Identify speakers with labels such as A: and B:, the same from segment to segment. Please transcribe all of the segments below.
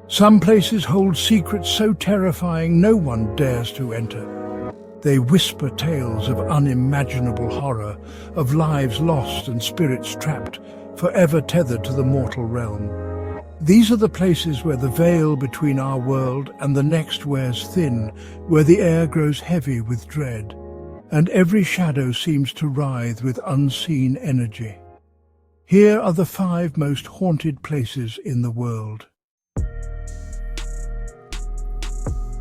A: Some places hold secrets so terrifying no one dares to enter. They whisper tales of unimaginable horror, of lives lost and spirits trapped, forever tethered to the mortal realm. These are the places where the veil between our world and the next wears thin, where the air grows heavy with dread, and every shadow seems to writhe with unseen energy. Here are the 5 most haunted places in the world.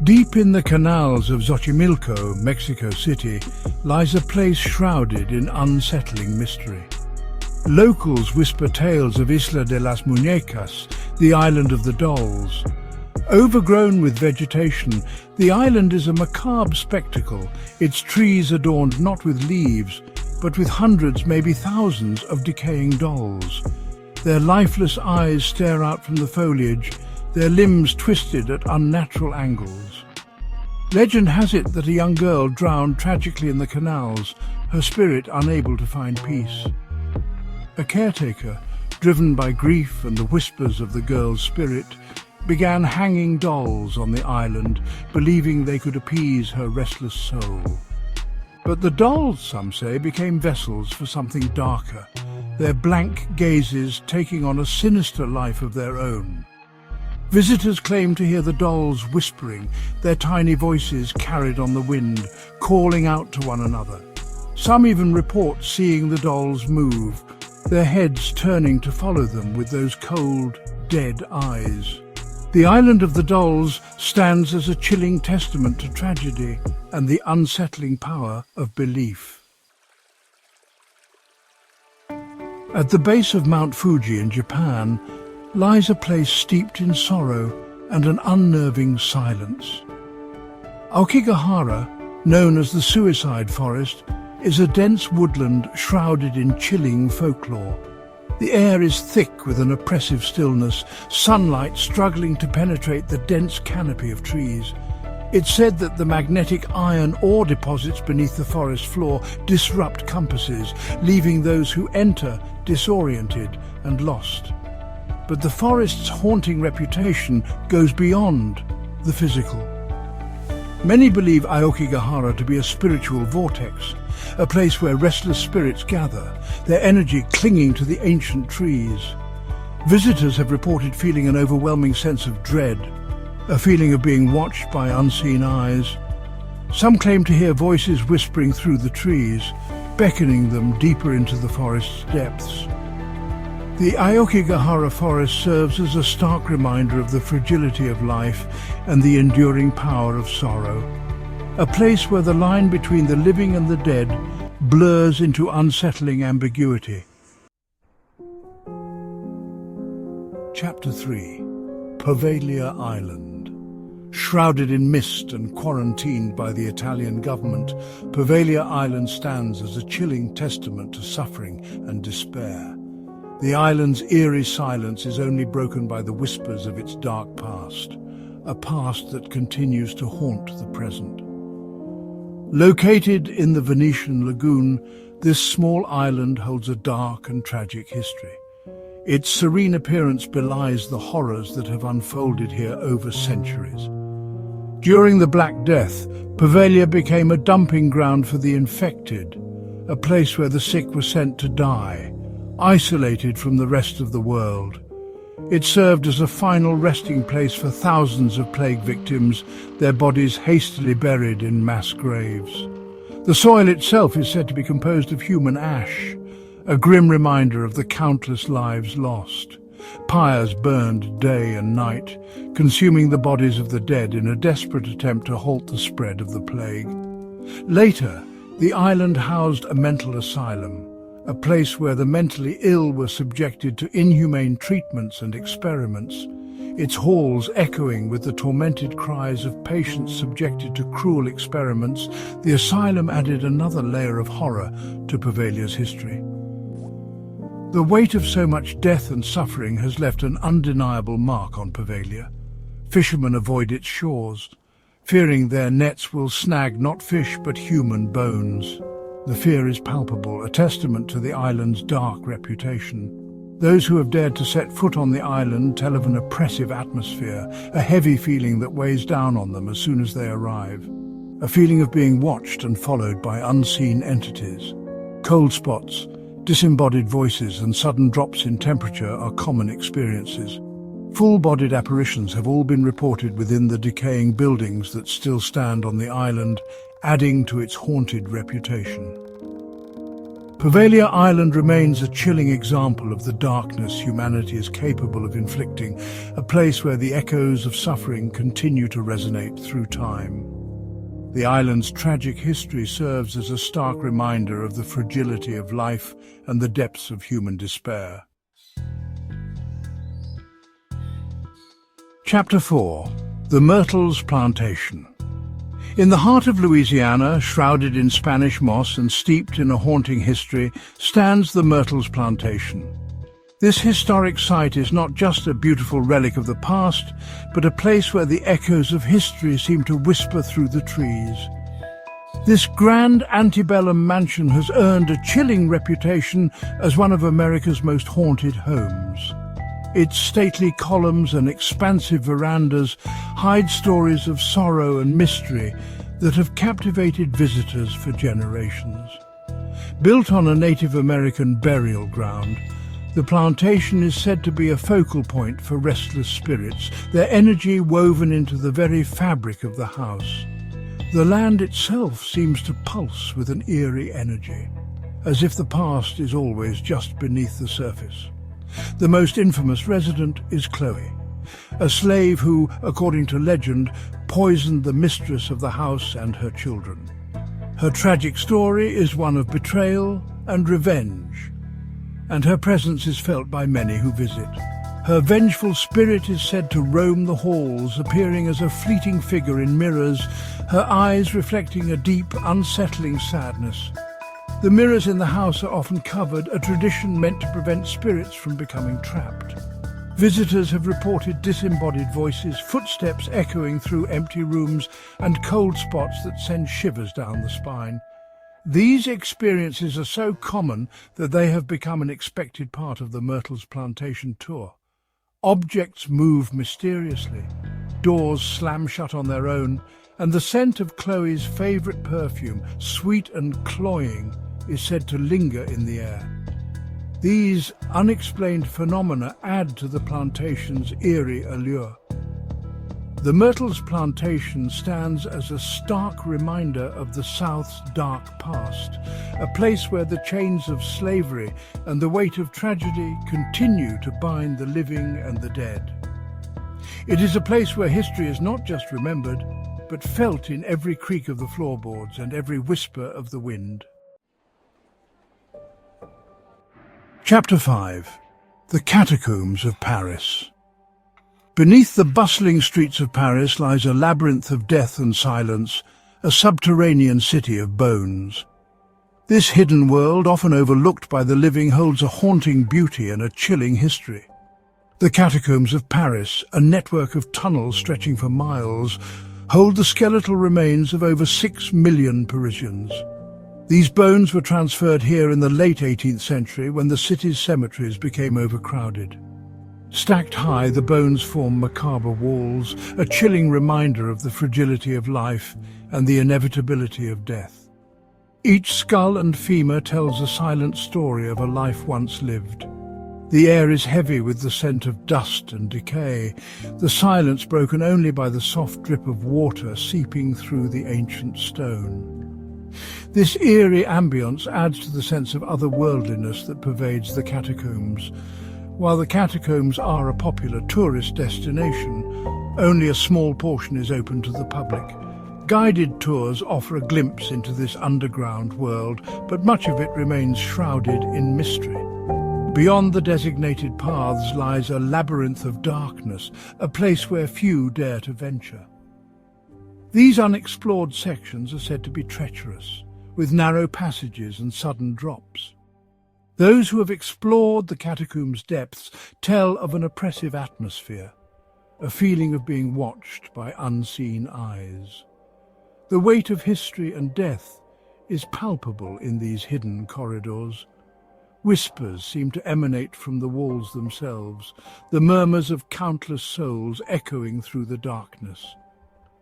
A: Deep in the canals of Xochimilco, Mexico City, lies a place shrouded in unsettling mystery. Locals whisper tales of Isla de las Muñecas, the island of the dolls. Overgrown with vegetation, the island is a macabre spectacle, its trees adorned not with leaves, but with hundreds, maybe thousands, of decaying dolls. Their lifeless eyes stare out from the foliage, their limbs twisted at unnatural angles. Legend has it that a young girl drowned tragically in the canals, her spirit unable to find peace. A caretaker, driven by grief and the whispers of the girl's spirit, began hanging dolls on the island, believing they could appease her restless soul. But the dolls, some say, became vessels for something darker, their blank gazes taking on a sinister life of their own. Visitors claim to hear the dolls whispering, their tiny voices carried on the wind, calling out to one another. Some even report seeing the dolls move, their heads turning to follow them with those cold, dead eyes. The island of the dolls stands as a chilling testament to tragedy and the unsettling power of belief. At the base of Mount Fuji in Japan lies a place steeped in sorrow and an unnerving silence. Aokigahara, known as the Suicide Forest, is a dense woodland shrouded in chilling folklore. The air is thick with an oppressive stillness, sunlight struggling to penetrate the dense canopy of trees. It's said that the magnetic iron ore deposits beneath the forest floor disrupt compasses, leaving those who enter disoriented and lost. But the forest's haunting reputation goes beyond the physical. Many believe Aokigahara to be a spiritual vortex, a place where restless spirits gather, their energy clinging to the ancient trees. Visitors have reported feeling an overwhelming sense of dread, a feeling of being watched by unseen eyes. Some claim to hear voices whispering through the trees, beckoning them deeper into the forest's depths. The Aokigahara Forest serves as a stark reminder of the fragility of life and the enduring power of sorrow. A place where the line between the living and the dead blurs into unsettling ambiguity. Chapter 3. Poveglia Island. Shrouded in mist and quarantined by the Italian government, Poveglia Island stands as a chilling testament to suffering and despair. The island's eerie silence is only broken by the whispers of its dark past, a past that continues to haunt the present. Located in the Venetian lagoon, this small island holds a dark and tragic history. Its serene appearance belies the horrors that have unfolded here over centuries. During the Black Death, Poveglia became a dumping ground for the infected, a place where the sick were sent to die, isolated from the rest of the world. It served as a final resting place for thousands of plague victims, their bodies hastily buried in mass graves. The soil itself is said to be composed of human ash, a grim reminder of the countless lives lost. Pyres burned day and night, consuming the bodies of the dead in a desperate attempt to halt the spread of the plague. Later, the island housed a mental asylum, a place where the mentally ill were subjected to inhumane treatments and experiments, its halls echoing with the tormented cries of patients subjected to cruel experiments. The asylum added another layer of horror to Poveglia's history. The weight of so much death and suffering has left an undeniable mark on Poveglia. Fishermen avoid its shores, fearing their nets will snag not fish but human bones. The fear is palpable, a testament to the island's dark reputation. Those who have dared to set foot on the island tell of an oppressive atmosphere, a heavy feeling that weighs down on them as soon as they arrive. A feeling of being watched and followed by unseen entities. Cold spots, disembodied voices and sudden drops in temperature are common experiences. Full-bodied apparitions have all been reported within the decaying buildings that still stand on the island, adding to its haunted reputation. Poveglia Island remains a chilling example of the darkness humanity is capable of inflicting, a place where the echoes of suffering continue to resonate through time. The island's tragic history serves as a stark reminder of the fragility of life and the depths of human despair. Chapter 4. The Myrtles Plantation. In the heart of Louisiana, shrouded in Spanish moss and steeped in a haunting history, stands the Myrtles Plantation. This historic site is not just a beautiful relic of the past, but a place where the echoes of history seem to whisper through the trees. This grand antebellum mansion has earned a chilling reputation as one of America's most haunted homes. Its stately columns and expansive verandas hide stories of sorrow and mystery that have captivated visitors for generations. Built on a Native American burial ground, the plantation is said to be a focal point for restless spirits, their energy woven into the very fabric of the house. The land itself seems to pulse with an eerie energy, as if the past is always just beneath the surface. The most infamous resident is Chloe, a slave who, according to legend, poisoned the mistress of the house and her children. Her tragic story is one of betrayal and revenge, and her presence is felt by many who visit. Her vengeful spirit is said to roam the halls, appearing as a fleeting figure in mirrors, her eyes reflecting a deep, unsettling sadness. The mirrors in the house are often covered, a tradition meant to prevent spirits from becoming trapped. Visitors have reported disembodied voices, footsteps echoing through empty rooms, and cold spots that send shivers down the spine. These experiences are so common that they have become an expected part of the Myrtles Plantation tour. Objects move mysteriously, doors slam shut on their own, and the scent of Chloe's favourite perfume, sweet and cloying, is said to linger in the air. These unexplained phenomena add to the plantation's eerie allure. The Myrtles Plantation stands as a stark reminder of the South's dark past, a place where the chains of slavery and the weight of tragedy continue to bind the living and the dead. It is a place where history is not just remembered, but felt in every creak of the floorboards and every whisper of the wind. Chapter 5. The Catacombs of Paris. Beneath the bustling streets of Paris lies a labyrinth of death and silence, a subterranean city of bones. This hidden world, often overlooked by the living, holds a haunting beauty and a chilling history. The Catacombs of Paris, a network of tunnels stretching for miles, hold the skeletal remains of over 6 million Parisians. These bones were transferred here in the late 18th century when the city's cemeteries became overcrowded. Stacked high, the bones form macabre walls, a chilling reminder of the fragility of life and the inevitability of death. Each skull and femur tells a silent story of a life once lived. The air is heavy with the scent of dust and decay, the silence broken only by the soft drip of water seeping through the ancient stone. This eerie ambience adds to the sense of otherworldliness that pervades the catacombs. While the catacombs are a popular tourist destination, only a small portion is open to the public. Guided tours offer a glimpse into this underground world, but much of it remains shrouded in mystery. Beyond the designated paths lies a labyrinth of darkness, a place where few dare to venture. These unexplored sections are said to be treacherous, with narrow passages and sudden drops. Those who have explored the catacombs' depths tell of an oppressive atmosphere, a feeling of being watched by unseen eyes. The weight of history and death is palpable in these hidden corridors. Whispers seem to emanate from the walls themselves, the murmurs of countless souls echoing through the darkness.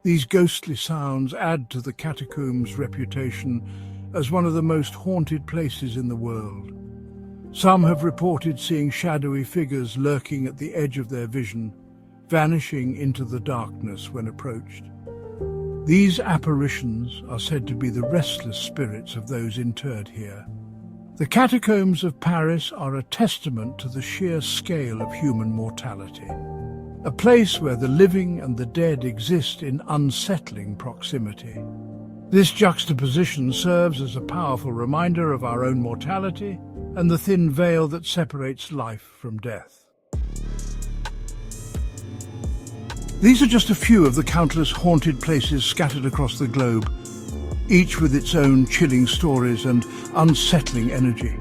A: These ghostly sounds add to the catacombs' reputation as one of the most haunted places in the world. Some have reported seeing shadowy figures lurking at the edge of their vision, vanishing into the darkness when approached. These apparitions are said to be the restless spirits of those interred here. The Catacombs of Paris are a testament to the sheer scale of human mortality, a place where the living and the dead exist in unsettling proximity. This juxtaposition serves as a powerful reminder of our own mortality and the thin veil that separates life from death. These are just a few of the countless haunted places scattered across the globe, each with its own chilling stories and unsettling energy.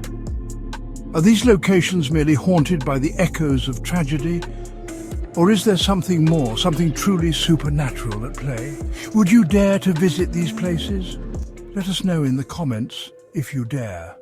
A: Are these locations merely haunted by the echoes of tragedy? Or is there something more, something truly supernatural at play? Would you dare to visit these places? Let us know in the comments if you dare.